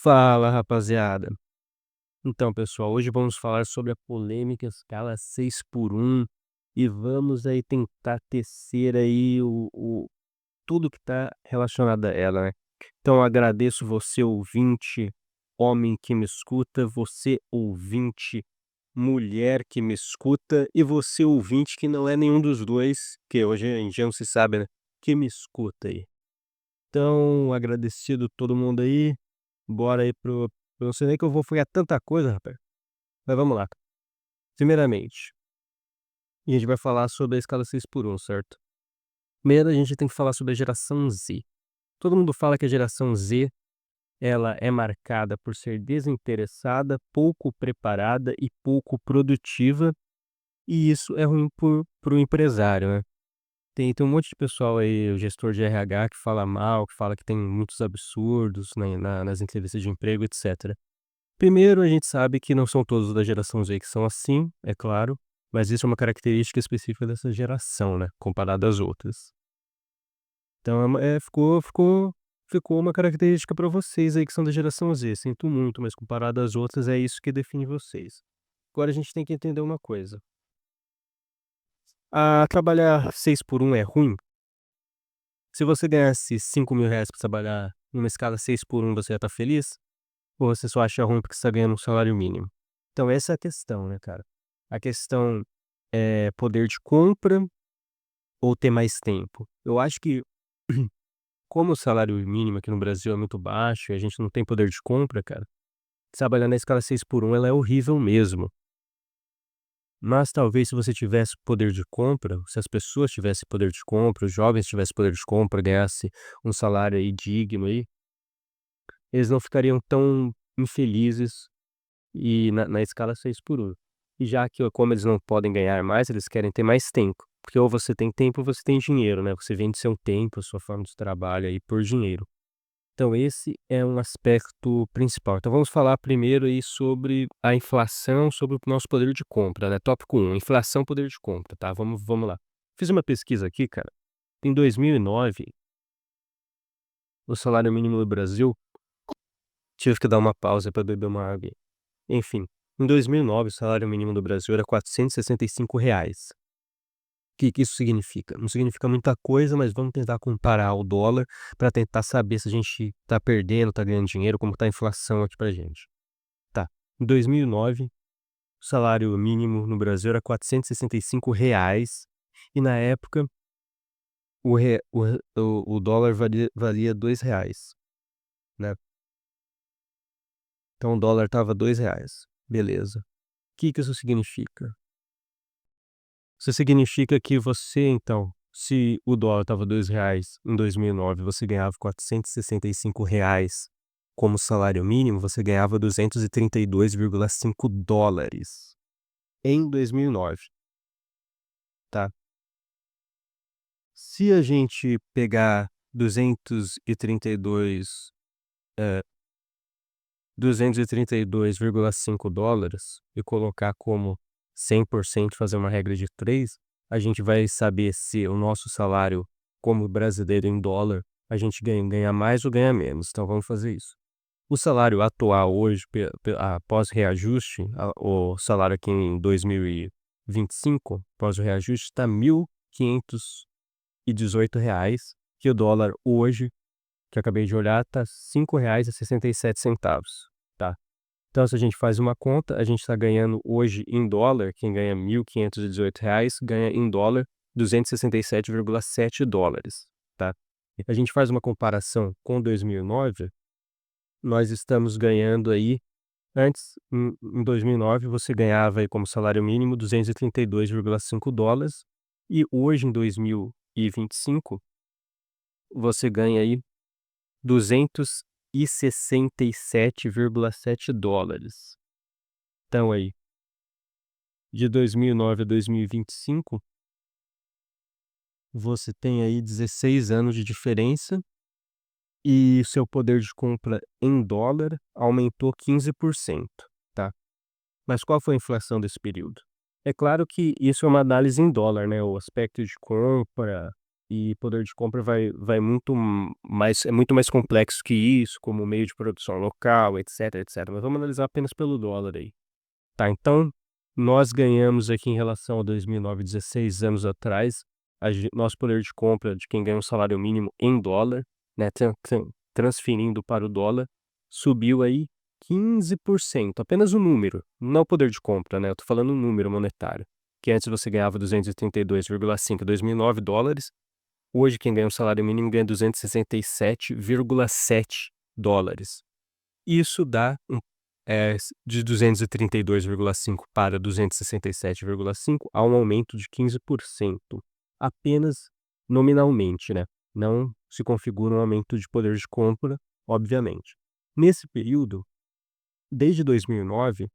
Fala, rapaziada. Então, pessoal, hoje vamos falar sobre a polêmica escala 6 por 1 e vamos aí tentar tecer aí o tudo que está relacionado a ela, né. Então eu agradeço você ouvinte, homem que me escuta, você ouvinte, mulher que me escuta e você ouvinte que não é nenhum dos 2, que hoje em dia não se sabe, né, que me escuta aí. Então, agradecido todo mundo aí. Bora aí eu não sei nem que eu vou folhear tanta coisa, rapaz. Mas vamos lá. Primeiramente, a gente vai falar sobre a escala 6 por 1, certo? Primeiro a gente tem que falar sobre a geração Z. Todo mundo fala que a geração Z, ela é marcada por ser desinteressada, pouco preparada e pouco produtiva, e isso é ruim para o empresário, né? Tem um monte de pessoal aí, o gestor de RH, que fala mal, que fala que tem muitos absurdos, né, nas entrevistas de emprego, etc. Primeiro, a gente sabe que não são todos da geração Z que são assim, é claro, mas isso é uma característica específica dessa geração, né, comparada às outras. Então ficou uma característica para vocês aí que são da geração Z, sinto muito, mas comparado às outras é isso que define vocês. Agora a gente tem que entender uma coisa, trabalhar 6 por 1 é ruim? Se você ganhasse R$ 5.000 para trabalhar numa escala 6 por 1, você ia estar feliz? Ou você só acha ruim porque você está ganhando um salário mínimo? Então essa é a questão, né, cara. A questão é poder de compra ou ter mais tempo. Eu acho que como o salário mínimo aqui no Brasil é muito baixo e a gente não tem poder de compra, cara, trabalhar na escala 6 por 1 ela é horrível mesmo. Mas talvez se você tivesse poder de compra, se as pessoas tivessem poder de compra, os jovens tivessem poder de compra, ganhasse um salário aí digno aí, eles não ficariam tão infelizes e na escala 6 por 1. E já que como eles não podem ganhar mais, eles querem ter mais tempo, porque ou você tem tempo ou você tem dinheiro, né, você vende seu tempo, a sua forma de trabalho aí por dinheiro. Então esse é um aspecto principal. Então vamos falar primeiro aí sobre a inflação, sobre o nosso poder de compra, né, tópico 1, inflação, poder de compra, tá, vamos lá. Fiz uma pesquisa aqui, cara, em 2009, o salário mínimo do Brasil tive que dar uma pausa para beber uma água. Enfim, em 2009 o salário mínimo do Brasil era R$ 465. Que isso significa? Não significa muita coisa, mas vamos tentar comparar ao dólar para tentar saber se a gente está perdendo, está ganhando dinheiro, como está a inflação aqui pra gente. Tá, em 2009 o salário mínimo no Brasil era R$ 465 e na época o dólar valia R$ 2, né. Então o dólar estava R$ 2, beleza. O que isso significa? Isso significa que você então, se o dólar estava R$ 2 em 2009, você ganhava R$ 465 como salário mínimo, você ganhava $232,5 em 2009, tá. Se a gente pegar 232, eh, $232,5 e colocar como 100%, fazer uma regra de 3, a gente vai saber se o nosso salário como brasileiro em dólar, a gente ganha mais ou ganha menos, então vamos fazer isso. O salário atual hoje após reajuste, o salário aqui em 2025, após o reajuste, está R$ 1.518, que o dólar hoje, que eu acabei de olhar, tá R$ 5,67, tá. Então se a gente faz uma conta, a gente está ganhando hoje em dólar, quem ganha R$ 1.518 ganha em dólar $267,7, tá. A gente faz uma comparação com 2009, nós estamos ganhando aí antes, em 2009 você ganhava aí como salário mínimo $232,5 e hoje em 2025 você ganha aí $267,7. Então aí, de 2009 a 2025, você tem aí 16 anos de diferença e seu poder de compra em dólar aumentou 15%, tá. Mas qual foi a inflação desse período? É claro que isso é uma análise em dólar, né, o aspecto de compra e poder de compra vai muito mais, é muito mais complexo que isso, como meio de produção local, etc, etc. Mas vamos analisar apenas pelo dólar aí. Tá, então, nós ganhamos aqui em relação a 2009, 16 anos atrás, nosso poder de compra de quem ganha um salário mínimo em dólar, né, transferindo para o dólar, subiu aí 15%, apenas o número, não o poder de compra, né, eu tô falando o número monetário, que antes você ganhava 232,5 em 2009 dólares, hoje quem ganha um salário mínimo ganha 267,7 dólares. Isso dá de 232,5 para 267,5 há um aumento de 15%, apenas nominalmente, né, não se configura um aumento de poder de compra, obviamente. Nesse período, desde 2009,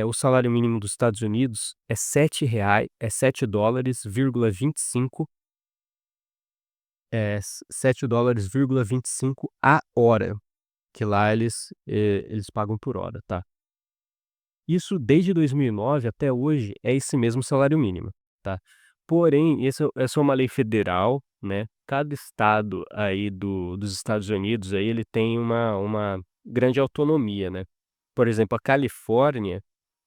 o salário mínimo dos Estados Unidos é $7,25, $7,25 a hora, que lá eles pagam por hora, tá. Isso desde 2009 até hoje é esse mesmo salário mínimo, tá. Porém, essa é uma lei federal, né, cada estado aí dos Estados Unidos aí ele tem uma grande autonomia, né. Por exemplo, a Califórnia,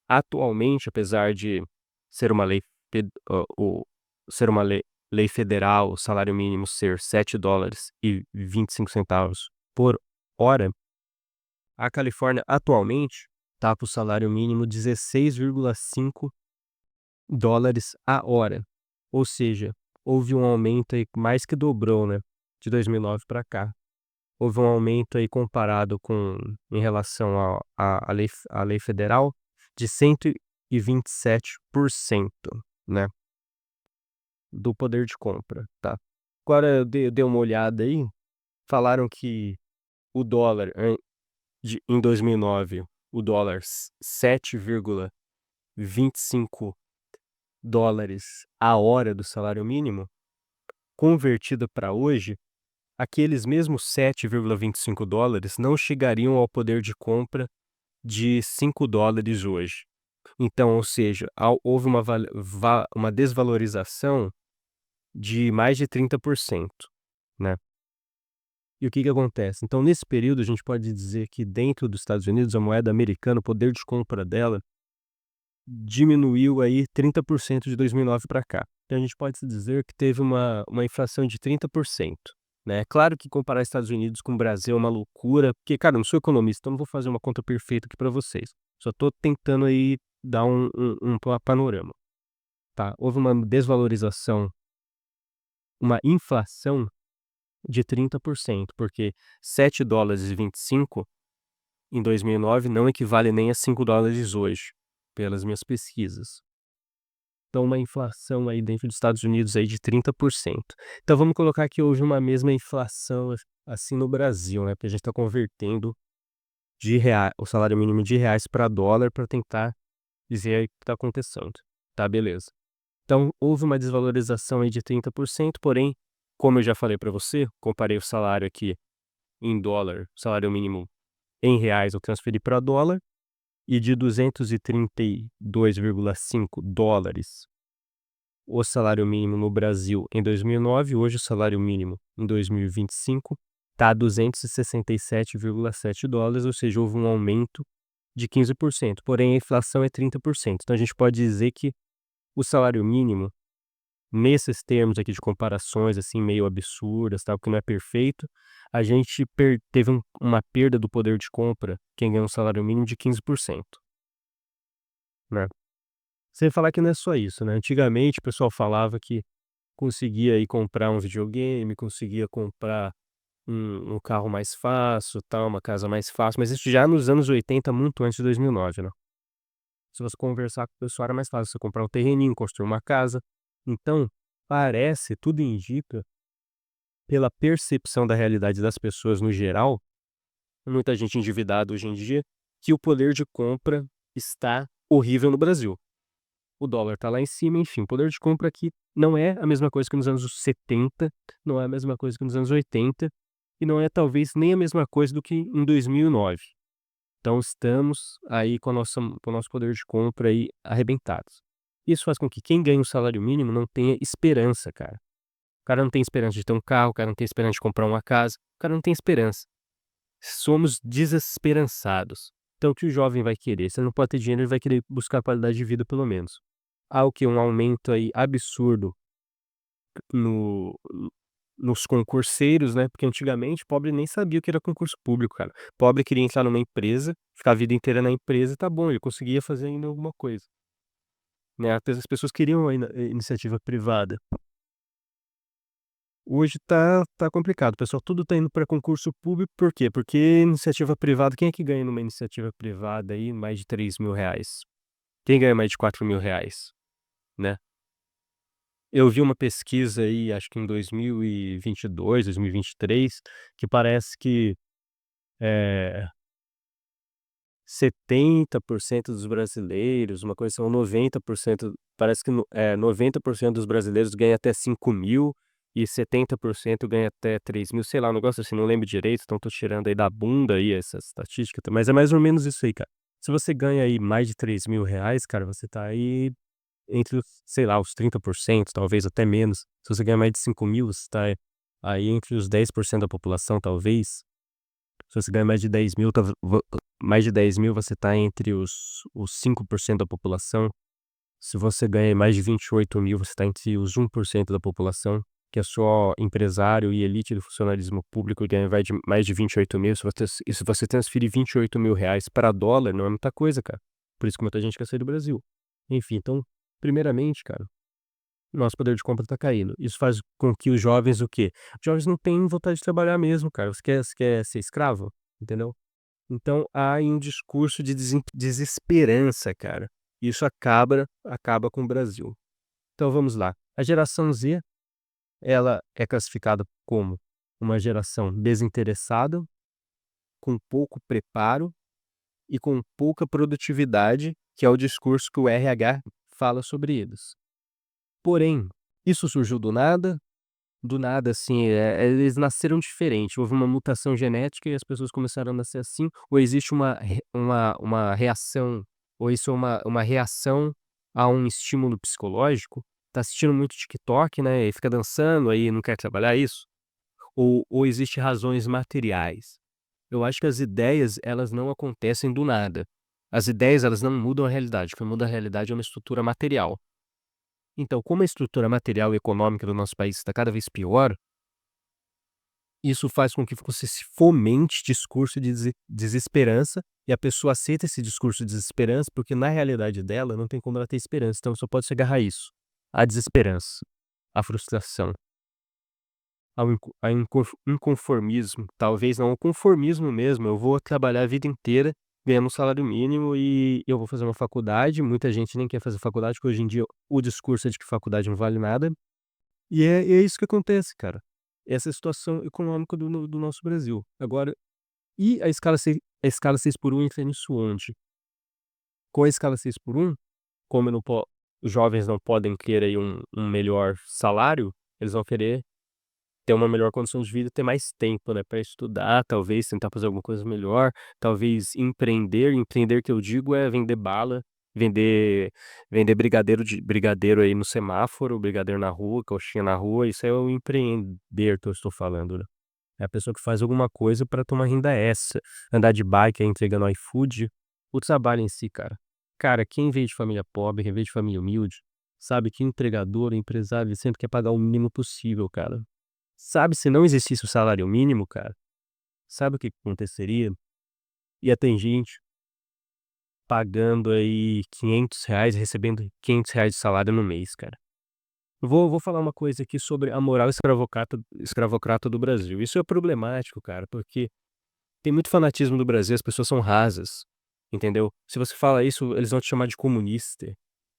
atualmente, apesar de ser uma lei fed o ser uma lei federal, o salário mínimo ser $7,25 por hora, a Califórnia atualmente tá com o salário mínimo $16,5 a hora, ou seja, houve um aumento aí mais que dobrou, né, de 2009 para cá. Houve um aumento aí comparado em relação à lei federal de 127%, né, do poder de compra, tá. Agora eu dei uma olhada aí, falaram que o dólar em 2009, o dólar 7,25 dólares a hora do salário mínimo, convertido para hoje, aqueles mesmos 7,25 dólares não chegariam ao poder de compra de 5 dólares hoje. Então, ou seja, houve uma desvalorização de mais de 30%, né. E o que que acontece? Então, nesse período, a gente pode dizer que dentro dos Estados Unidos, a moeda americana, o poder de compra dela diminuiu aí 30% de 2009 para cá. Então a gente pode se dizer que teve uma inflação de 30%, né. É claro que comparar Estados Unidos com o Brasil é uma loucura, porque, cara, eu não sou economista, então não vou fazer uma conta perfeita aqui para vocês. Só tô tentando aí dar um panorama, tá. Houve uma desvalorização, uma inflação de 30%, porque $7,25 em 2009 não equivale nem a $5 hoje, pelas minhas pesquisas. Então uma inflação aí dentro dos Estados Unidos aí de 30%. Então vamos colocar que houve uma mesma inflação assim no Brasil, né, porque a gente está convertendo o salário mínimo de reais para dólar para tentar dizer aí o que está acontecendo. Tá, beleza. Então houve uma desvalorização aí de 30%, porém, como eu já falei para você, comparei o salário aqui em dólar, o salário mínimo em reais eu transferi para dólar, e de 232,5 dólares o salário mínimo no Brasil em 2009, hoje o salário mínimo em 2025 está a 267,7 dólares, ou seja, houve um aumento de 15%, porém a inflação é 30%. Então a gente pode dizer que o salário mínimo, nesses termos aqui de comparações assim meio absurdas, tal, que não é perfeito, a gente teve uma perda do poder de compra, quem ganha um salário mínimo de 15%, né. Sem falar que não é só isso, né, antigamente o pessoal falava que conseguia aí comprar um videogame, conseguia comprar um carro mais fácil, tal, uma casa mais fácil, mas isso já nos anos 80, muito antes de 2009, né. Se você conversar com o pessoal era mais fácil você comprar um terreninho, construir uma casa. Então, tudo indica, pela percepção da realidade das pessoas no geral, muita gente endividada hoje em dia, que o poder de compra está horrível no Brasil. O dólar tá lá em cima, enfim, o poder de compra aqui não é a mesma coisa que nos anos 70, não é a mesma coisa que nos anos 80, e não é talvez nem a mesma coisa do que em 2009. Então estamos aí com o nosso poder de compra aí arrebentados. Isso faz com que quem ganha o salário mínimo não tenha esperança, cara. cara não tem esperança de ter um carro, o cara não tem esperança de comprar uma casa, o cara não tem esperança. Somos desesperançados. Então o que o jovem vai querer? Se ele não pode ter dinheiro, ele vai querer buscar qualidade de vida pelo menos. Há o quê? Um aumento aí absurdo no nos concurseiros, né, porque antigamente pobre nem sabia o que era concurso público, cara. Pobre queria entrar numa empresa, ficar a vida inteira na empresa e tá bom, ele conseguia fazer ainda alguma coisa, né, até as pessoas queriam a iniciativa privada. Hoje tá complicado, o pessoal tudo tá indo para concurso público, por quê? Porque iniciativa privada, quem é que ganha numa iniciativa privada aí mais de R$ 3.000? Quem ganha mais de R$ 4.000, né? Eu vi uma pesquisa aí, acho que em 2022, 2023, que parece que, eh, 70% dos brasileiros, uma coisa assim, ou 90%, parece que 90% dos brasileiros ganha até 5.000 e 70% ganha até 3.000, sei lá, um negócio assim, não lembro direito, então tô tirando aí da bunda aí essa estatística, mas é mais ou menos isso aí, cara. Se você ganha aí mais de R$ 3.000, cara, você tá aí entre os, sei lá, os 30%, talvez até menos. Se você ganhar mais de 5.000, você tá aí entre os 10% da população, talvez. Se você ganha mais de 10.000, mais de 10.000, você está entre os 5% da população. Se você ganha mais de 28.000, você está entre os 1% da população, que é só empresário e elite do funcionalismo público e ganha mais de 28.000. Se você transferir R$ 28.000 para dólar, não é muita coisa, cara. Por isso que muita gente quer sair do Brasil. Enfim, então, primeiramente, cara, nosso poder de compra está caindo. Isso faz com que os jovens o quê? Os jovens não têm vontade de trabalhar mesmo, cara. Você quer ser escravo? Entendeu? Então há aí um discurso de desesperança, cara. Isso acaba com o Brasil. Então vamos lá. A geração Z, ela é classificada como uma geração desinteressada, com pouco preparo e com pouca produtividade, que é o discurso que o RH fala sobre eles. Porém, isso surgiu do nada. Do nada, assim, eles nasceram diferente, houve uma mutação genética e as pessoas começaram a nascer assim, ou existe uma reação, ou isso é uma reação a um estímulo psicológico? Tá assistindo muito TikTok, né, e fica dançando, aí não quer trabalhar, isso? Ou existe razões materiais? Eu acho que as ideias, elas não acontecem do nada. As ideias, elas não mudam a realidade, o que muda a realidade é uma estrutura material. Então, como a estrutura material e econômica do nosso país está cada vez pior, isso faz com que você se fomente discurso de desesperança, e a pessoa aceita esse discurso de desesperança, porque na realidade dela não tem como ela ter esperança, então só pode se agarrar a isso, a desesperança, a frustração, ao inconformismo, talvez não, o conformismo mesmo. Eu vou trabalhar a vida inteira ganhando um salário mínimo e eu vou fazer uma faculdade, muita gente nem quer fazer faculdade, porque hoje em dia o discurso é de que faculdade não vale nada. E é isso que acontece, cara. Essa é a situação econômica do nosso Brasil. Agora, e a escala 6x1 entra nisso onde? Com a escala 6x1, como eu não po os jovens não podem ter aí um melhor salário, eles vão querer ter uma melhor condição de vida, ter mais tempo, né, para estudar, talvez tentar fazer alguma coisa melhor, talvez empreender. Empreender, que eu digo, é vender bala, vender vender brigadeiro aí no semáforo, brigadeiro na rua, coxinha na rua, isso é o empreender que eu estou falando, né. É a pessoa que faz alguma coisa para ter uma renda extra, andar de bike aí entregando iFood, o trabalho em si, cara. Cara, quem veio de família pobre, quem veio de família humilde, sabe que empregador, empresário, ele sempre quer pagar o mínimo possível, cara. Sabe, se não existisse o salário mínimo, cara, sabe o que que aconteceria? Ia ter gente pagando aí R$ 500, recebendo R$ 500 de salário no mês, cara. Vou falar uma coisa aqui sobre a moral escravocrata do Brasil. Isso é problemático, cara, porque tem muito fanatismo do Brasil, as pessoas são rasas, entendeu? Se você fala isso, eles vão te chamar de comunista.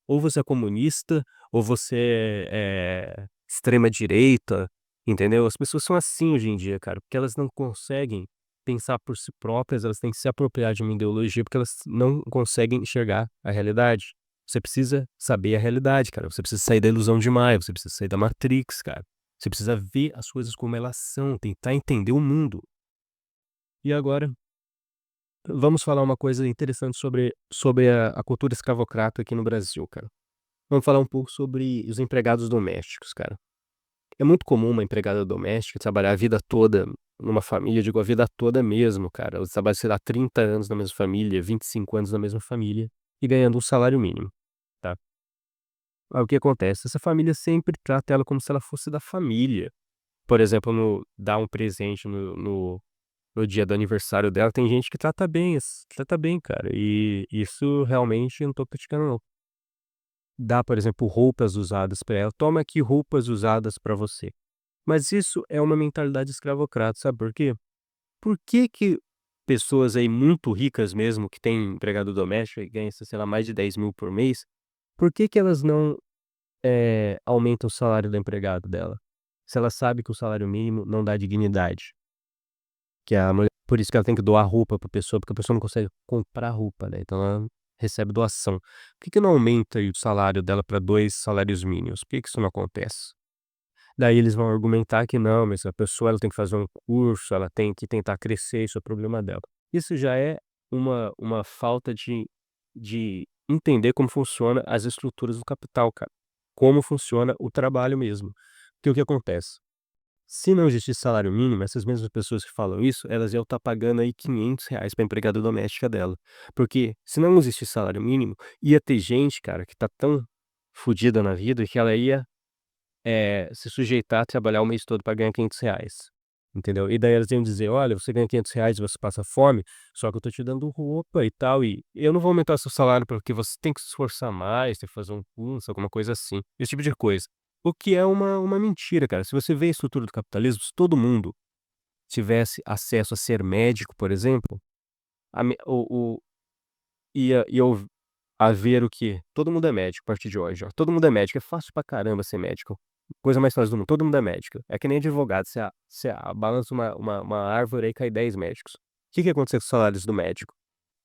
Ou você é comunista, ou você é extrema direita, entendeu? As pessoas são assim hoje em dia, cara, porque elas não conseguem pensar por si próprias, elas têm que se apropriar de uma ideologia, porque elas não conseguem enxergar a realidade. Você precisa saber a realidade, cara. Você precisa sair da ilusão de Maia, você precisa sair da Matrix, cara. Você precisa ver as coisas como elas são, tentar entender o mundo. E agora, vamos falar uma coisa interessante sobre a cultura escravocrata aqui no Brasil, cara. Vamos falar um pouco sobre os empregados domésticos, cara. É muito comum uma empregada doméstica trabalhar a vida toda numa família, eu digo a vida toda mesmo, cara. Ela trabalha, sei lá, 30 anos na mesma família, 25 anos na mesma família e ganhando um salário mínimo, tá. Aí o que acontece? Essa família sempre trata ela como se ela fosse da família. Por exemplo, dá um presente no dia do aniversário dela, tem gente que trata bem, cara, e isso realmente eu não tô criticando não. Dá, por exemplo, roupas usadas pra ela, "Toma aqui roupas usadas pra você". Mas isso é uma mentalidade escravocrata, sabe por quê? Por que que pessoas aí muito ricas mesmo, que têm empregado doméstico e ganha, sei lá, mais de 10.000 por mês, por que que elas não, aumentam o salário do empregado dela? Se ela sabe que o salário mínimo não dá dignidade, que a mulher por isso que ela tem que doar roupa pra pessoa, porque a pessoa não consegue comprar roupa, né, então ela recebe doação. Por que que não aumenta aí o salário dela para 2 salários mínimos? Por que que isso não acontece? Daí eles vão argumentar que não, mas a pessoa ela tem que fazer um curso, ela tem que tentar crescer, isso é problema dela. Isso já é uma falta de entender como funciona as estruturas do capital, cara. Como funciona o trabalho mesmo. Porque o que acontece? Se não existisse salário mínimo, essas mesmas pessoas que falam isso, elas iam estar pagando aí R$ 500 pra empregada doméstica dela. Porque se não existisse salário mínimo, ia ter gente, cara, que tá tão fodida na vida que ela ia se sujeitar a trabalhar o mês todo para ganhar R$ 500, entendeu. E daí elas iam dizer: "Olha, você ganha R$ 500 e você passa fome, só que eu tô te dando roupa e tal, e eu não vou aumentar seu salário porque você tem que se esforçar mais, tem que fazer um curso", alguma coisa assim, esse tipo de coisa. O que é uma mentira, cara. Se você vê a estrutura do capitalismo, se todo mundo tivesse acesso a ser médico, por exemplo, a me o ia haver o quê? Todo mundo é médico a partir de hoje, ó. Todo mundo é médico, é fácil pra caramba ser médico. Coisa mais fácil do mundo, todo mundo é médico. É que nem advogado, você balança uma árvore aí, cai 10 médicos. O que que ia acontecer com os salários do médico?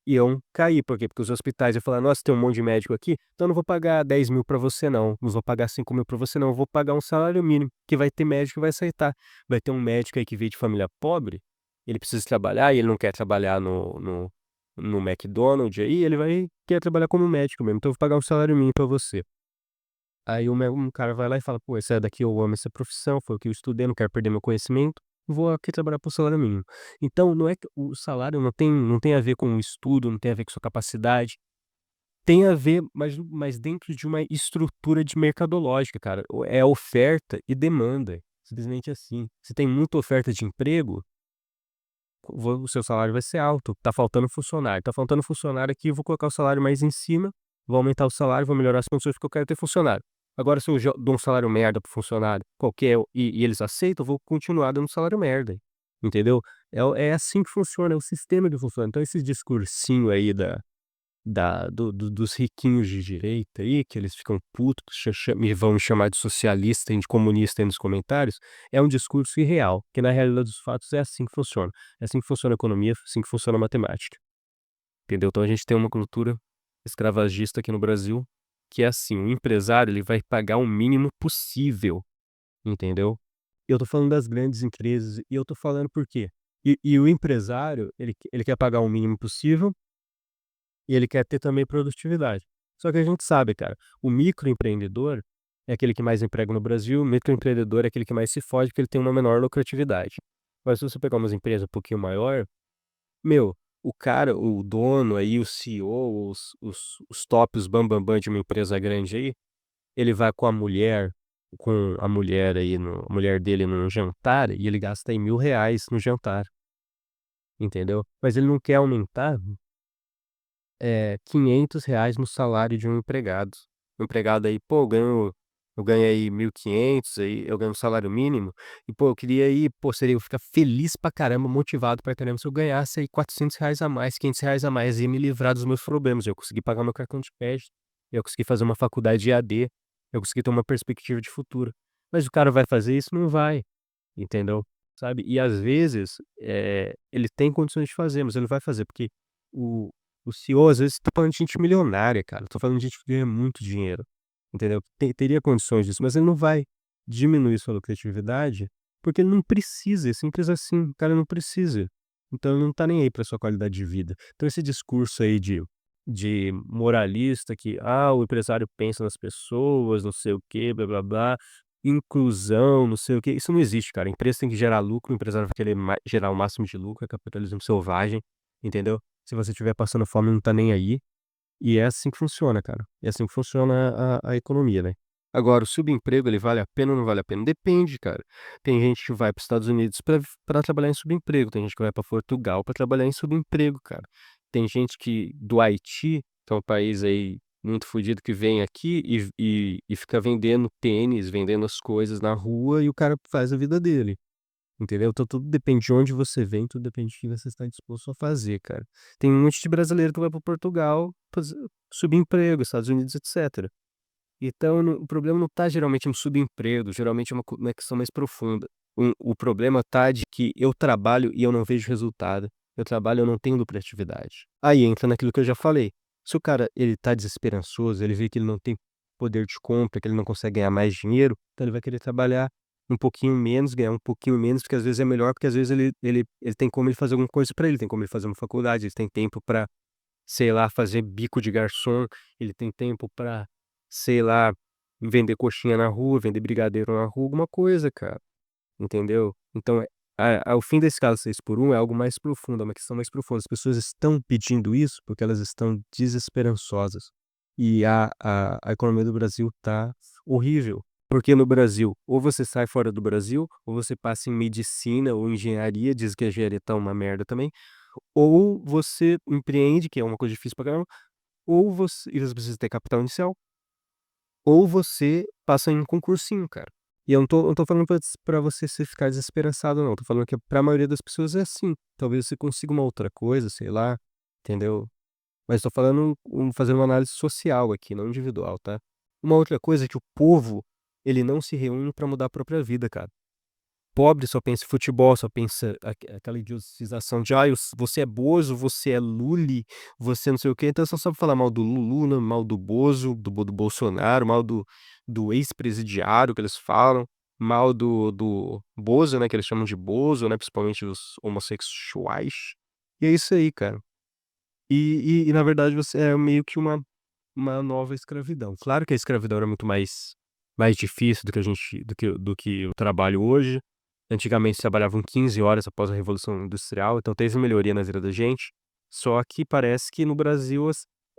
Iam cair, por quê? Porque os hospitais iam falar: "Nossa, tem um monte de médico aqui, então eu não vou pagar 10.000 pra você não, não vou pagar 5.000 pra você não, eu vou pagar um salário mínimo", que vai ter médico que vai aceitar. Vai ter um médico aí que veio de família pobre, ele precisa trabalhar e ele não quer trabalhar no McDonald's aí, ele vai querer trabalhar como médico mesmo, então eu vou pagar um salário mínimo pra você. Aí um cara vai lá e fala: "Pô, essa daqui eu amo essa profissão, foi o que eu estudei, não quero perder meu conhecimento, vou aqui trabalhar por salário mínimo". Então não é que o salário não tem a ver com o estudo, não tem a ver com sua capacidade, tem a ver, mas dentro de uma estrutura de mercadológica, cara, é oferta e demanda, simplesmente assim. Se tem muita oferta de emprego, o seu salário vai ser alto. Tá faltando funcionário aqui, eu vou colocar o salário mais em cima, vou aumentar o salário, vou melhorar as condições porque eu quero ter funcionário. Agora se eu dou um salário merda para funcionário qualquer e eles aceitam, eu vou continuar dando salário merda, entendeu? É assim que funciona, é o sistema que funciona. Então esse discursinho aí dos riquinhos de direita aí, que eles ficam putos, me vão me chamar de socialista e de comunista aí nos comentários, é um discurso irreal, que na realidade dos fatos é assim que funciona. É assim que funciona a economia, é assim que funciona a matemática, entendeu? Então a gente tem uma cultura escravagista aqui no Brasil, que é assim, o empresário ele vai pagar o mínimo possível, entendeu? Eu tô falando das grandes empresas e eu tô falando por quê? E o empresário, ele quer pagar o mínimo possível e ele quer ter também produtividade. Só que a gente sabe, cara, o microempreendedor é aquele que mais emprega no Brasil, o microempreendedor é aquele que mais se fode, porque ele tem uma menor lucratividade. Mas se você pegar umas empresas um pouquinho maior, meu, o cara, o dono aí, o CEO, os tops, os bambambã de uma empresa grande aí, ele vai com a mulher aí, a mulher dele num jantar, e ele gasta aí R$ 1.000 no jantar, entendeu? Mas ele não quer aumentar R$ 500 no salário de um empregado. O empregado aí: "Pô, eu ganho aí 1.500 aí, eu ganho um salário mínimo, e pô, eu queria aí, pô, seria eu ficar feliz pra caramba, motivado pra caramba se eu ganhasse aí R$ 400 a mais, R$ 500 a mais, ia me livrar dos meus problemas, eu consegui pagar meu cartão de crédito, eu consegui fazer uma faculdade EAD, eu consegui ter uma perspectiva de futuro". Mas o cara vai fazer isso? Não vai, entendeu? Sabe? E às vezes, ele tem condições de fazer, mas ele não vai fazer, porque o o CEO às vezes tá falando de gente milionária, cara, tô falando de gente que ganha muito dinheiro, entendeu? Teria condições disso, mas ele não vai diminuir sua lucratividade, porque ele não precisa, é simples assim, o cara não precisa. Então ele não tá nem aí pra sua qualidade de vida. Então esse discurso aí de moralista que: "Ah, o empresário pensa nas pessoas, não sei o quê, blá-blá-blá", inclusão, não sei o quê, isso não existe, cara. A empresa tem que gerar lucro, o empresário vai querer gerar o máximo de lucro, é capitalismo selvagem, entendeu? Se você estiver passando fome, não tá nem aí. E é assim que funciona, cara. É assim que funciona a economia, né. Agora, o subemprego, ele vale a pena ou não vale a pena? Depende, cara. Tem gente que vai para os Estados Unidos pra trabalhar em subemprego, tem gente que vai para Portugal pra trabalhar em subemprego, cara. Tem gente que do Haiti, que é um país aí muito fodido, que vem aqui e fica vendendo tênis, vendendo as coisas na rua e o cara faz a vida dele. Entendeu? Então tudo depende de onde você vem, tudo depende do que você está disposto a fazer, cara. Tem um monte de brasileiro que vai para Portugal subemprego, Estados Unidos, etcétera. Então o problema não tá geralmente no subemprego, geralmente é uma questão mais profunda. O problema tá de que eu trabalho e eu não vejo resultado. Eu trabalho e eu não tenho lucratividade. Aí entra naquilo que eu já falei. Se o cara ele tá desesperançoso, ele vê que ele não tem poder de compra, que ele não consegue ganhar mais dinheiro, então ele vai querer trabalhar um pouquinho menos, ganhar um pouquinho menos, porque às vezes é melhor, porque às vezes ele tem como ele fazer alguma coisa pra ele, tem como ele fazer uma faculdade, ele tem tempo pra, sei lá, fazer bico de garçom, ele tem tempo pra, sei lá, vender coxinha na rua, vender brigadeiro na rua, alguma coisa, cara, entendeu? Então, o fim da escala 6 por 1 é algo mais profundo, é uma questão mais profunda. As pessoas estão pedindo isso porque elas estão desesperançosas. E a economia do Brasil tá horrível. Porque no Brasil, ou você sai fora do Brasil, ou você passa em medicina ou engenharia, diz que a engenharia tá uma merda também, ou você empreende, que é uma coisa difícil pra caramba, ou você precisa ter capital inicial, ou você passa em um concursinho, cara. E eu não tô falando pra você se ficar desesperançado não, tô falando que pra maioria das pessoas é assim. Talvez você consiga uma outra coisa, sei lá, entendeu? Mas tô falando fazendo uma análise social aqui, não individual, tá? Uma outra coisa é que o povo, ele não se reúne pra mudar a própria vida, cara. Pobre só pensa em futebol, só pensa aquela idiotização de: "Ai, você é Bozo, você é Lully, você não sei o quê", então só sabe falar mal do Lulu, né, mal do Bozo, do Bolsonaro, mal do ex-presidiário que eles falam, mal do Bozo, né, que eles chamam de Bozo, né, principalmente os homossexuais. E é isso aí, cara. E na verdade você é meio que uma nova escravidão. Claro que a escravidão era muito mais difícil do que o trabalho hoje. Antigamente se trabalhavam 15 horas após a Revolução Industrial, então teve melhoria na vida da gente, só que parece que no Brasil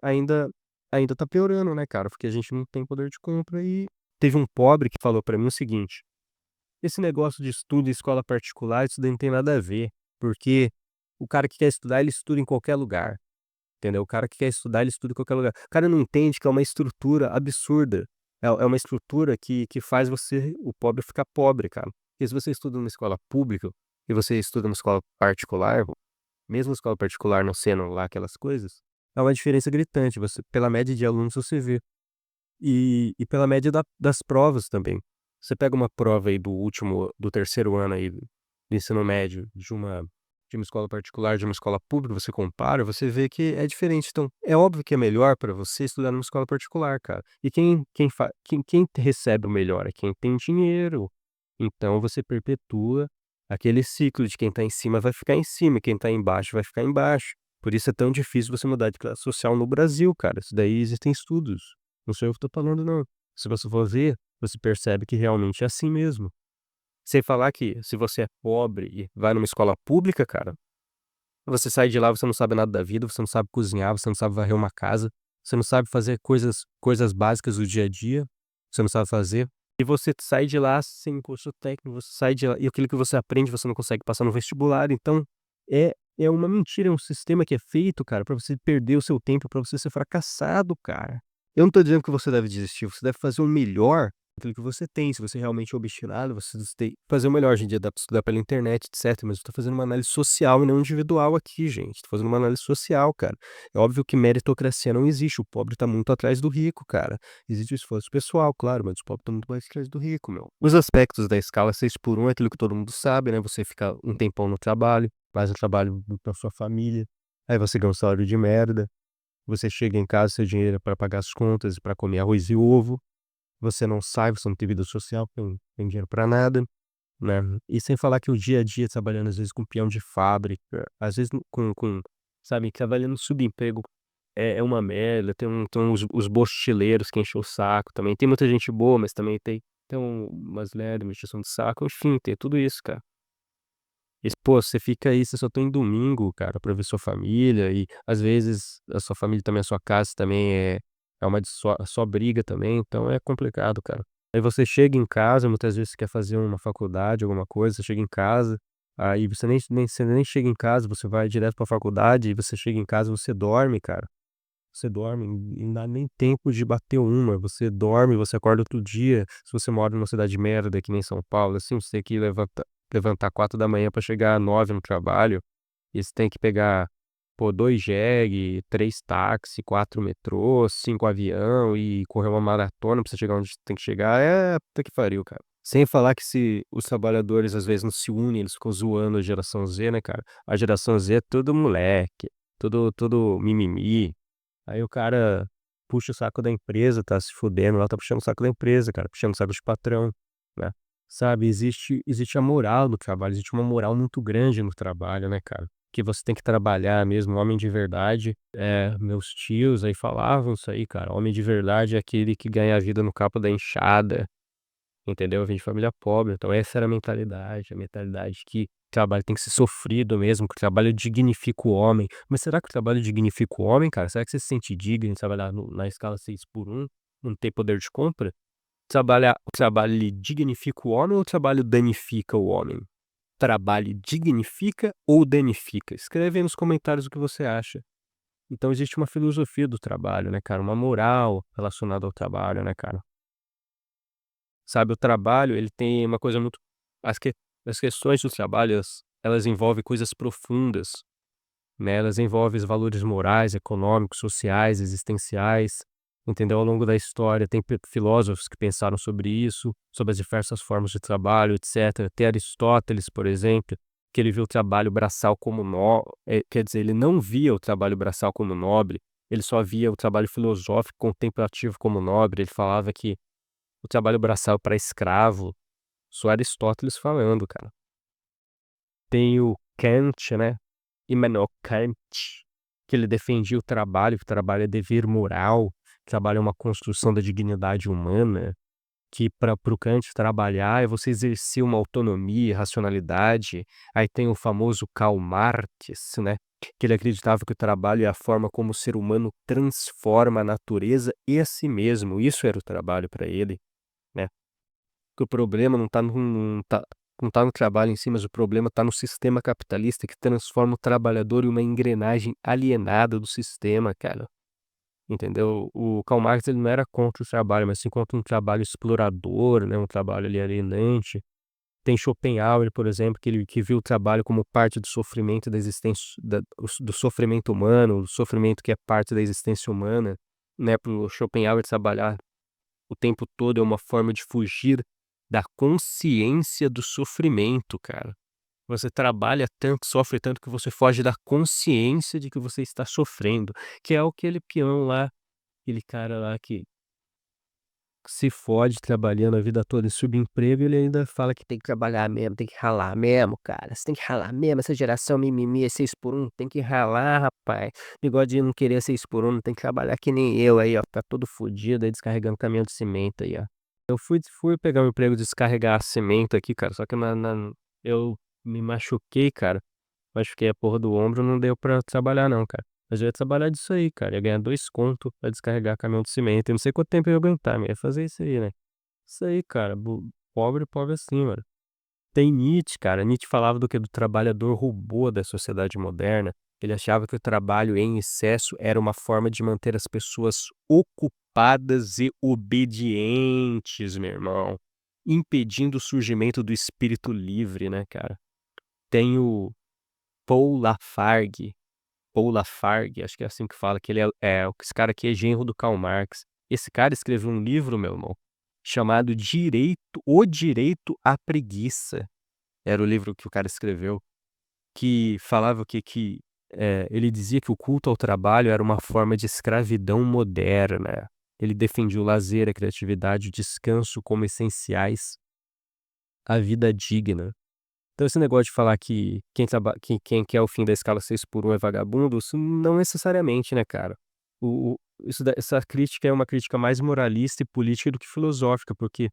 ainda ainda tá piorando, né, cara, porque a gente não tem poder de compra e teve um pobre que falou pra mim o seguinte: "Esse negócio de estudo em escola particular, isso daí não tem nada a ver, porque o cara que quer estudar, ele estuda em qualquer lugar". Entendeu? O cara que quer estudar, ele estuda em qualquer lugar. O cara não entende que é uma estrutura absurda. É uma estrutura que faz o pobre ficar pobre, cara. Porque se você estuda numa escola pública e você estuda numa escola particular, mesmo a escola particular não sendo lá aquelas coisas, é uma diferença gritante, pela média de alunos você vê. E pela média das provas também. Você pega uma prova aí do terceiro ano aí do ensino médio de uma escola particular, de uma escola pública, você compara, você vê que é diferente. Então, é óbvio que é melhor para você estudar numa escola particular, cara. E quem recebe o melhor é quem tem dinheiro. Então você perpetua aquele ciclo de quem tá em cima vai ficar em cima e quem tá embaixo vai ficar embaixo. Por isso é tão difícil você mudar de classe social no Brasil, cara. Isso daí existem estudos. Não sou eu que tô falando não. Se você for ver, você percebe que realmente é assim mesmo. Sem falar que se você é pobre e vai numa escola pública, cara, você sai de lá, você não sabe nada da vida, você não sabe cozinhar, você não sabe varrer uma casa, você não sabe fazer coisas básicas do dia a dia, você não sabe fazer. E você sai de lá sem curso técnico, você sai de lá e aquilo que você aprende você não consegue passar no vestibular, então é uma mentira, é um sistema que é feito, cara, pra você perder o seu tempo, pra você ser fracassado, cara. Eu não tô dizendo que você deve desistir, você deve fazer o melhor daquilo que você tem, se você realmente é obstinado, você tem que fazer o melhor. Hoje em dia dá pra estudar pela internet, etcétera, mas eu tô fazendo uma análise social e não individual aqui, gente, tô fazendo uma análise social, cara. É óbvio que meritocracia não existe, o pobre tá muito atrás do rico, cara. Existe o esforço pessoal, claro, mas o pobre tá muito mais atrás do rico, meu. Os aspectos da escala 6 por 1 é aquilo que todo mundo sabe, né, você fica um tempão no trabalho, faz um trabalho pra sua família, aí você ganha um salário de merda, você chega em casa, seu dinheiro é pra pagar as contas e pra comer arroz e ovo, você não sai, você não tem vida social, porque não tem dinheiro pra nada, né. E sem falar que o dia a dia trabalhando, às vezes, com peão de fábrica, às vezes sabe, trabalhando subemprego é uma merda, tem os bochileiros que enchem o saco também, tem muita gente boa, mas também tem ter umas lerdas, uma encheção de saco, enfim, ter tudo isso, cara. E, pô, você fica aí, você só tem domingo, cara, pra ver sua família e, às vezes, a sua família também, a sua casa também é uma de só briga também, então é complicado, cara. Aí você chega em casa, muitas vezes você quer fazer uma faculdade, alguma coisa, você chega em casa, aí você nem chega em casa, você vai direto pra faculdade e você chega em casa, você dorme, cara. Você dorme, não dá nem tempo de bater uma, você dorme, você acorda outro dia. Se você mora numa cidade merda que nem São Paulo, assim, você tem que levantar 4 da manhã pra chegar 9 no trabalho, e você tem que pegar, pô, 2 jegue, 3 táxi, 4 metrô, 5 avião e correr uma maratona pra você chegar onde tem que chegar, puta que pariu, cara. Sem falar que se os trabalhadores às vezes não se unem, eles ficam zoando a geração Z, né, cara. A geração Z é tudo moleque, tudo mimimi. Aí o cara puxa o saco da empresa, tá se fudendo lá, tá puxando o saco da empresa, cara, puxando o saco de patrão, né. Sabe, existe a moral no trabalho, existe uma moral muito grande no trabalho, né, cara. Que você tem que trabalhar mesmo, homem de verdade, meus tios aí falavam isso aí, cara, homem de verdade é aquele que ganha a vida no cabo da enxada. Entendeu? Eu vim de família pobre, então essa era a mentalidade que trabalho tem que ser sofrido mesmo, que o trabalho dignifica o homem. Mas será que o trabalho dignifica o homem, cara? Será que você se sente digno de trabalhar na escala 6 por 1, não ter poder de compra? O trabalho ele dignifica o homem ou o trabalho danifica o homem? Trabalho dignifica ou danifica? Escreve aí nos comentários o que você acha. Então existe uma filosofia do trabalho, né, cara? Uma moral relacionada ao trabalho, né, cara? Sabe, o trabalho, ele tem uma coisa muito as que as questões do trabalho, elas envolvem coisas profundas, né, elas envolvem os valores morais, econômicos, sociais, existenciais, entendeu? Ao longo da história tem filósofos que pensaram sobre isso, sobre as diversas formas de trabalho, etcétera. Tem Aristóteles, por exemplo, que ele viu o trabalho braçal como quer dizer, ele não via o trabalho braçal como nobre, ele só via o trabalho filosófico contemplativo como nobre. Ele falava que o trabalho braçal para escravo, só Aristóteles falando, cara. Tem o Kant, né, Immanuel Kant, que ele defendia o trabalho, que o trabalho é dever moral, que o trabalho é uma construção da dignidade humana, que para o Kant trabalhar é você exercer uma autonomia, racionalidade. Aí tem o famoso Karl Marx, né, que ele acreditava que o trabalho é a forma como o ser humano transforma a natureza e a si mesmo, isso era o trabalho para ele, né. Que o problema não tá no trabalho em si, mas o problema tá no sistema capitalista que transforma o trabalhador em uma engrenagem alienada do sistema, cara, entendeu? O Karl Marx ele não era contra o trabalho, mas sim contra um trabalho explorador, né, um trabalho ali alienante. Tem Schopenhauer, por exemplo, que viu o trabalho como parte do sofrimento da existência do sofrimento humano, o sofrimento que é parte da existência humana, né, para o Schopenhauer trabalhar o tempo todo é uma forma de fugir da consciência do sofrimento, cara. Você trabalha tanto, sofre tanto que você foge da consciência de que você está sofrendo, que é aquele peão lá, aquele cara lá que se fode trabalhando a vida toda em subemprego, ele ainda fala que tem que trabalhar mesmo, tem que ralar mesmo, cara. Você tem que ralar mesmo, essa geração mimimi é 6 por 1, tem que ralar, rapaz. Negócio de não querer 6 por 1, tem que trabalhar que nem eu aí, ó, tá todo fudido aí descarregando caminhão de cimento aí, ó. Eu fui pegar o emprego de descarregar cimento aqui, cara, só que eu me machuquei, cara. Machuquei a porra do ombro, não deu pra trabalhar não, cara. Mas eu ia trabalhar disso aí, cara, ia ganhar 2 conto pra descarregar caminhão de cimento, e não sei quanto tempo eu ia aguentar, mas ia fazer isso aí, né. Isso aí, cara, pobre, pobre assim, mano. Tem Nietzsche, cara, Nietzsche falava do quê? Do trabalhador robô da sociedade moderna. Ele achava que o trabalho em excesso era uma forma de manter as pessoas ocupadas e obedientes, meu irmão, impedindo o surgimento do espírito livre, né, cara. Tem o Paul Lafargue. Paul Lafargue, acho que é assim que fala, que ele esse cara aqui é genro do Karl Marx. Esse cara escreveu um livro, meu irmão, chamado O Direito à Preguiça. Era o livro que o cara escreveu, que falava ele dizia que o culto ao trabalho era uma forma de escravidão moderna. Ele defendia o lazer, a criatividade, o descanso como essenciais à vida digna. Então esse negócio de falar que quem quer o fim da escala 6 por 1 é vagabundo, isso não necessariamente, né, cara. Essa crítica é uma crítica mais moralista e política do que filosófica, porque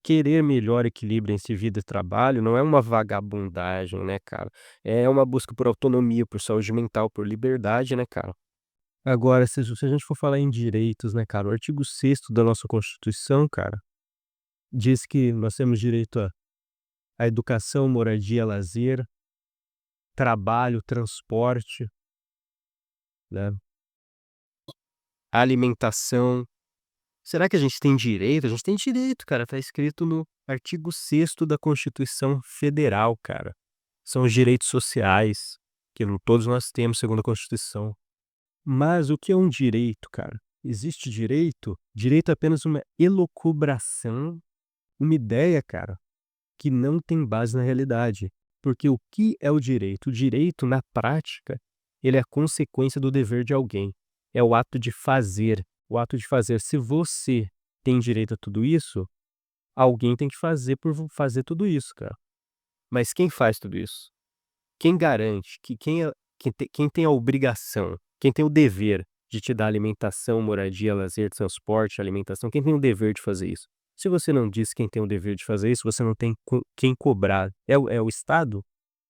querer melhor equilíbrio entre vida e trabalho não é uma vagabundagem, né, cara. É uma busca por autonomia, por saúde mental, por liberdade, né, cara. Agora, se a gente for falar em direitos, né, cara, o artigo 6º da nossa Constituição, cara, diz que nós temos direito à educação, moradia, lazer, trabalho, transporte, né, alimentação. Será que a gente tem direito? A gente tem direito, cara, tá escrito no artigo 6º da Constituição Federal, cara. São os direitos sociais, que todos nós temos segundo a Constituição. Mas o que é um direito, cara? Existe direito? Direito é apenas uma elucubração, uma ideia, cara, que não tem base na realidade. Porque o que é o direito? O direito, na prática, ele é a consequência do dever de alguém. É o ato de fazer. O ato de fazer. Se você tem direito a tudo isso, alguém tem que fazer por fazer tudo isso, cara. Mas quem faz tudo isso? Quem garante que quem tem a obrigação, quem tem o dever de te dar alimentação, moradia, lazer, transporte, alimentação, quem tem o dever de fazer isso? Se você não diz quem tem o dever de fazer isso, você não tem quem cobrar. É o Estado?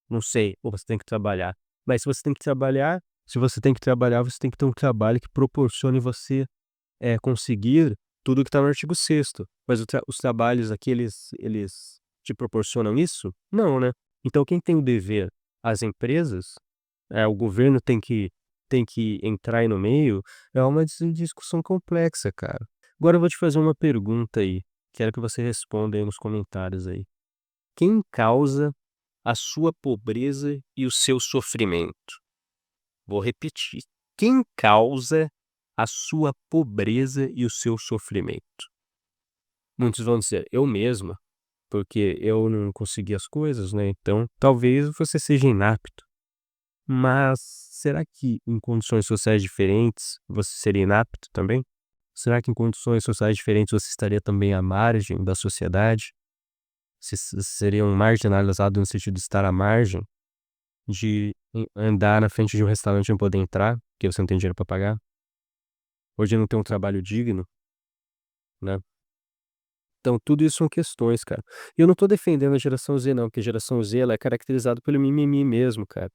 Não sei. Ou você tem que trabalhar. Mas se você tem que trabalhar, você tem que ter um trabalho que proporcione você conseguir tudo que está no artigo 6º. Mas os trabalhos aqui, eles te proporcionam isso? Não, né? Então quem tem o dever? As empresas? O governo tem que entrar aí no meio? É uma discussão complexa, cara. Agora eu vou te fazer uma pergunta aí. Quero que você responda aí nos comentários aí. Quem causa a sua pobreza e o seu sofrimento? Vou repetir. Quem causa a sua pobreza e o seu sofrimento? Muitos vão dizer, eu mesma, porque eu não consegui as coisas, né? Então, talvez você seja inapto. Mas será que em condições sociais diferentes você seria inapto também? Será que em condições sociais diferentes você estaria também à margem da sociedade? Você seria um marginalizado no sentido de estar à margem, de andar na frente de um restaurante e não poder entrar, porque você não tem dinheiro para pagar? Ou de não ter um trabalho digno, né? Então, tudo isso são questões, cara. E eu não tô defendendo a geração Z, não, porque a geração Z ela é caracterizada pelo mimimi mesmo, cara.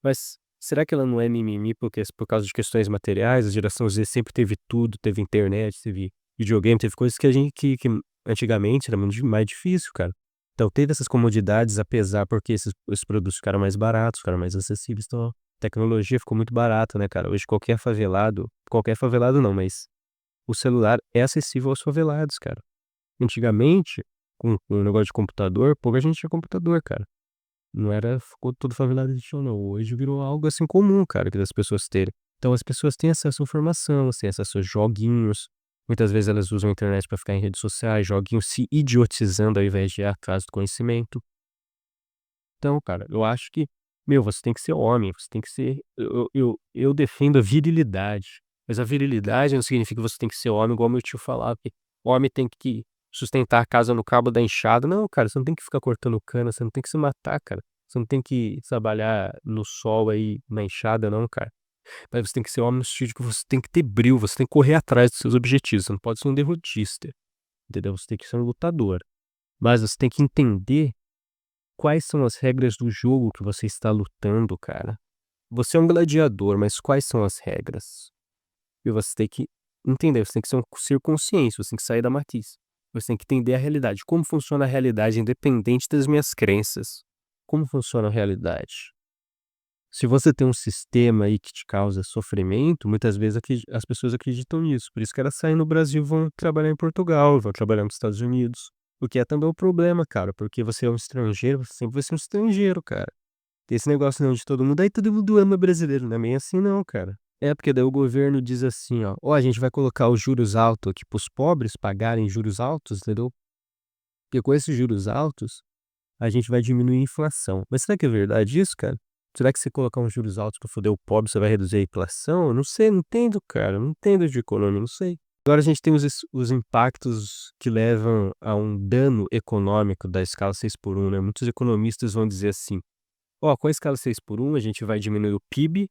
Mas será que ela não é mimimi por causa de questões materiais? A geração Z sempre teve tudo, teve internet, teve videogame, teve coisas que a gente que antigamente era muito mais difícil, cara. Então teve essas comodidades, apesar porque esses produtos ficaram mais baratos, ficaram mais acessíveis, então a tecnologia ficou muito barata, né, cara? Hoje qualquer favelado não, mas o celular é acessível aos favelados, cara. Antigamente, com o negócio de computador, pouca gente tinha computador, cara. Não era ficou todo favelado de chão, não. Hoje virou algo, assim, comum, cara, que das pessoas terem. Então as pessoas têm acesso à informação, têm acesso a joguinhos. Muitas vezes elas usam a internet para ficar em redes sociais, joguinhos, se idiotizando ao invés de ir atrás do conhecimento. Então, cara, eu acho que, meu, você tem que ser homem, você tem que ser eu defendo a virilidade, mas a virilidade não significa que você tem que ser homem igual meu tio falava, que homem tem que sustentar a casa no cabo da enxada. Não, cara, você não tem que ficar cortando cana, você não tem que se matar, cara. Você não tem que trabalhar no sol aí, na enxada não, cara. Mas você tem que ser homem no sentido que você tem que ter brio, você tem que correr atrás dos seus objetivos, você não pode ser um derrotista, entendeu? Você tem que ser um lutador. Mas você tem que entender quais são as regras do jogo que você está lutando, cara? Você é um gladiador, mas quais são as regras? E você tem que entender, você tem que ser consciente, você tem que sair da matriz. Você tem que entender a realidade. Como funciona a realidade independente das minhas crenças? Como funciona a realidade? Se você tem um sistema aí que te causa sofrimento, muitas vezes as pessoas acreditam nisso. Por isso que elas saem no Brasil e vão trabalhar em Portugal, vão trabalhar nos Estados Unidos. O que é também um problema, cara, porque você é um estrangeiro, você sempre vai ser um estrangeiro, cara. Tem esse negócio não de todo mundo, aí todo mundo ama brasileiro, não é bem assim não, cara. É porque daí o governo diz assim, ó, a gente vai colocar os juros altos aqui pros pobres pagarem juros altos, entendeu? Porque com esses juros altos, a gente vai diminuir a inflação. Mas será que é verdade isso, cara? Será que você colocar uns juros altos pra foder o pobre, você vai reduzir a inflação? Eu não sei, não entendo, cara. Não entendo de economia, não sei. Agora a gente tem os impactos que levam a um dano econômico da escala 6x1, né? Muitos economistas vão dizer assim, com a escala 6x1 a gente vai diminuir o PIB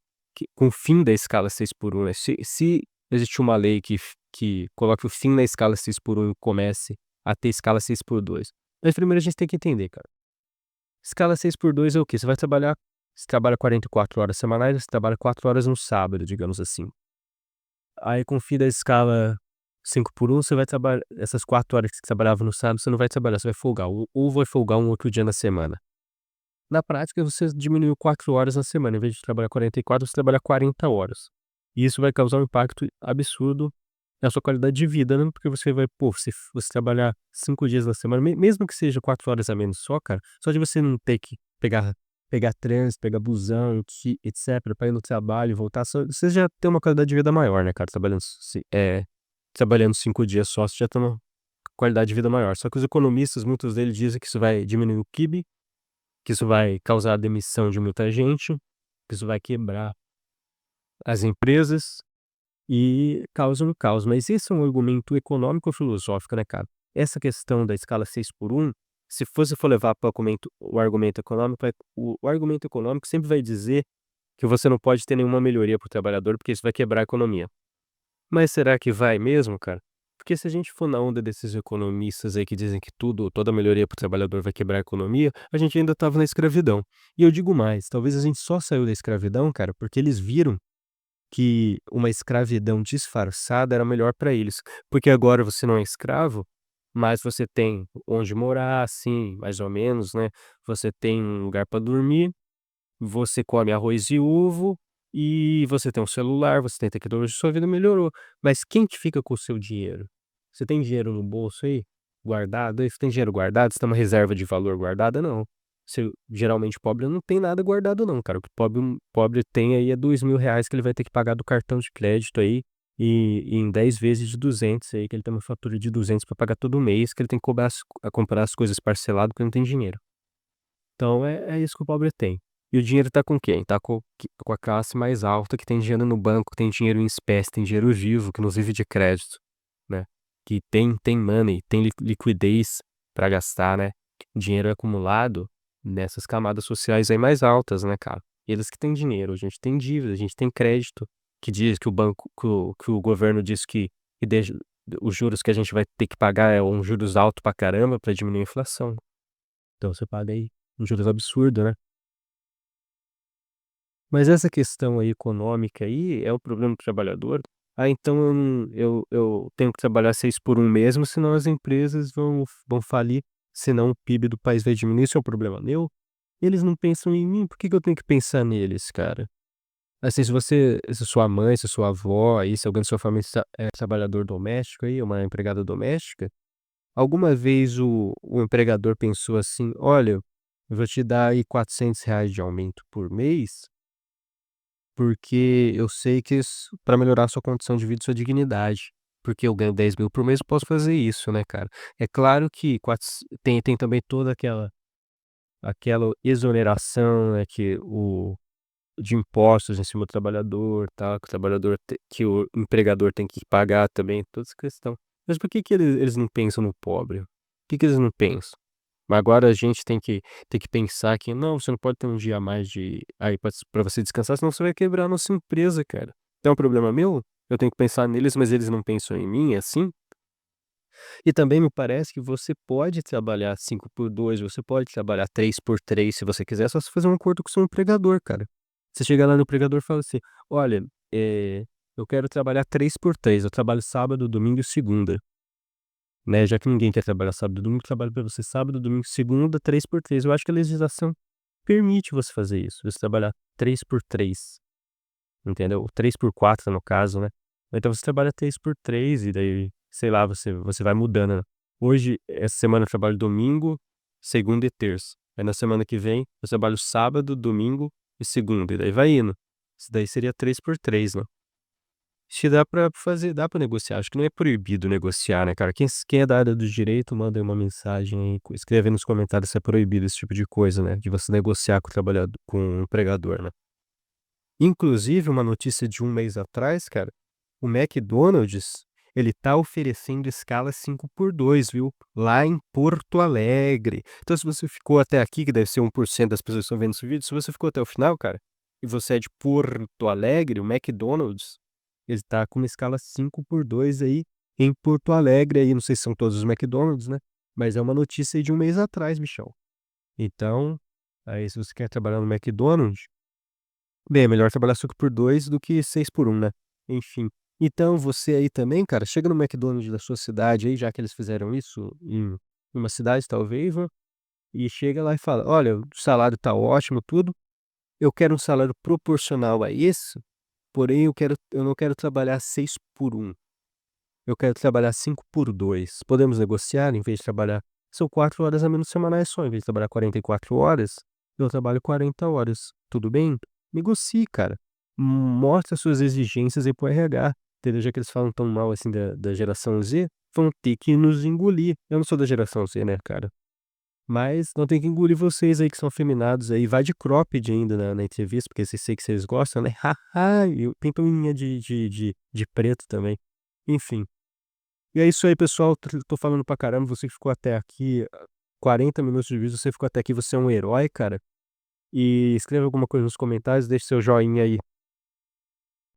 com o fim da escala 6x1, né? Se existir uma lei que coloque o fim na escala 6x1 e comece a ter escala 6x2? Mas primeiro a gente tem que entender, cara. Escala 6x2 é o quê? Você trabalha 44 horas semanais, você trabalha 4 horas no sábado, digamos assim. Aí com o fim da escala 5x1, você vai trabalhar essas 4 horas que você trabalhava no sábado, você não vai trabalhar, você vai folgar, ou vai folgar um outro dia na semana. Na prática, você diminuiu 4 horas na semana, em vez de trabalhar 44, você trabalha 40 horas. E isso vai causar um impacto absurdo na sua qualidade de vida, né, porque você vai, pô, você trabalhar 5 dias na semana, mesmo que seja 4 horas a menos só, cara, só de você não ter que pegar trânsito, pegar busão, etcétera, pra ir no trabalho e voltar, você já tem uma qualidade de vida maior, né, cara, trabalhando 5 dias só, você já tem uma qualidade de vida maior. Só que os economistas, muitos deles dizem que isso vai diminuir o PIB, que isso vai causar a demissão de muita gente, que isso vai quebrar as empresas e causa um caos. Mas esse é um argumento econômico ou filosófico, né, cara? Essa questão da escala 6x1, se você for levar para o argumento econômico, o argumento econômico sempre vai dizer que você não pode ter nenhuma melhoria para o trabalhador, porque isso vai quebrar a economia. Mas será que vai mesmo, cara? Porque se a gente for na onda desses economistas aí que dizem que toda melhoria para o trabalhador vai quebrar a economia, a gente ainda estava na escravidão. E eu digo mais, talvez a gente só saiu da escravidão, cara, porque eles viram que uma escravidão disfarçada era melhor para eles. Porque agora você não é escravo, mas você tem onde morar, assim, mais ou menos, né? Você tem um lugar para dormir, você come arroz e ovo, e você tem um celular, você tem tecnologia, sua vida melhorou. Mas quem que fica com o seu dinheiro? Você tem dinheiro no bolso aí, guardado aí? Você tem dinheiro guardado? Você tem uma reserva de valor guardada? Não. Geralmente pobre não tem nada guardado não, cara. O que pobre tem aí é R$ 2.000 que ele vai ter que pagar do cartão de crédito aí, e em 10 vezes de 200 aí, que ele tem uma fatura de 200 para pagar todo mês, que ele tem que comprar as coisas parcelado porque não tem dinheiro. Então é isso que o pobre tem. E o dinheiro tá com quem? Tá com a classe mais alta, que tem dinheiro no banco, que tem dinheiro em espécie, tem dinheiro vivo, que nos vive de crédito, né? Que tem money, tem liquidez para gastar, né? Dinheiro acumulado nessas camadas sociais aí mais altas, né, cara? Eles que têm dinheiro, a gente tem dívida, a gente tem crédito, que diz que o banco, que o governo diz que os juros que a gente vai ter que pagar é um juros alto pra caramba pra diminuir a inflação. Então você paga aí um juros absurdo, né? Mas essa questão aí econômica aí é o problema do trabalhador. Ah, então eu tenho que trabalhar 6x1 mesmo, senão as empresas vão falir, senão o PIB do país vai diminuir, isso é um problema meu. Eles não pensam em mim, por que que eu tenho que pensar neles, cara? Assim, se sua mãe, se sua avó, aí, se alguém da sua família é trabalhador doméstico aí, uma empregada doméstica, alguma vez o empregador pensou assim: olha, eu vou te dar aí R$ 400 de aumento por mês, porque eu sei que isso para melhorar a sua condição de vida e sua dignidade. Porque eu ganho 10.000 por mês, eu posso fazer isso, né, cara. É claro que tem também toda aquela exoneração, né, de impostos em cima do trabalhador, tá, que o empregador tem que pagar também, toda essa questão. Mas por que que eles não pensam no pobre? Por que que eles não pensam? Mas agora a gente tem que pensar que não, você não pode ter um dia a mais aí pra você descansar, senão você vai quebrar a nossa empresa, cara. Então é um problema meu? Eu tenho que pensar neles, mas eles não pensam em mim, é assim? E também me parece que você pode trabalhar 5x2, você pode trabalhar 3x3 se você quiser, só se fazer um acordo com o seu empregador, cara. Você chega lá no empregador e fala assim: olha, eu quero trabalhar 3x3, eu trabalho sábado, domingo e segunda. Né, já que ninguém quer trabalhar sábado e domingo, trabalho para você sábado, domingo, segunda, 3x3. Eu acho que a legislação permite você fazer isso, você trabalhar 3x3, entendeu? 3x4 no caso, né. Então você trabalha 3x3 e daí, sei lá, você vai mudando, né. Hoje, essa semana eu trabalho domingo, segunda e terça. Aí na semana que vem eu trabalho sábado, domingo e segunda, e daí vai indo. Isso daí seria 3x3, né. Se dá pra fazer, dá pra negociar. Acho que não é proibido negociar, né, cara. Quem é da área do direito, manda aí uma mensagem aí, escreve aí nos comentários se é proibido esse tipo de coisa, né, de você negociar com o trabalhador, com o empregador, né. Inclusive, uma notícia de um mês atrás, cara, o McDonald's, ele tá oferecendo escala 5x2, viu, lá em Porto Alegre. Então se você ficou até aqui, que deve ser 1% das pessoas que estão vendo esse vídeo, se você ficou até o final, cara, e você é de Porto Alegre, o McDonald's, ele tá com uma escala 5x2 aí, em Porto Alegre aí, não sei se são todos os McDonald's, né, mas é uma notícia aí de um mês atrás, bichão. Então, aí se você quer trabalhar no McDonald's, bem, é melhor trabalhar 5 por 2 do que 6 por 1, né. Enfim. Então você aí também, cara, chega no McDonald's da sua cidade aí, já que eles fizeram isso em uma cidade talvez, né, e chega lá e fala: "Olha, o salário tá ótimo, tudo, eu quero um salário proporcional a esse, porém eu não quero trabalhar 6 por 1. Eu quero trabalhar 5 por 2. Podemos negociar? Em vez de trabalhar são 4 horas a menos semanais só, em vez de trabalhar 44 horas, eu trabalho 40 horas. Tudo bem?" Negocie, cara. Mostra suas exigências aí para o RH, entendeu? Já que eles falam tão mal assim da geração Z, vão ter que nos engolir. Eu não sou da geração Z, né, cara, mas vão ter que engolir vocês aí que são afeminados aí. Vai de cropped ainda na entrevista, porque vocês sei que vocês gostam, né. Haha, e pinta unha de preto também. Enfim. E é isso aí, pessoal. Tô falando pra caramba. Você que ficou até aqui, 40 minutos de vídeo, você ficou até aqui, você é um herói, cara. E escreva alguma coisa nos comentários, deixe seu joinha aí.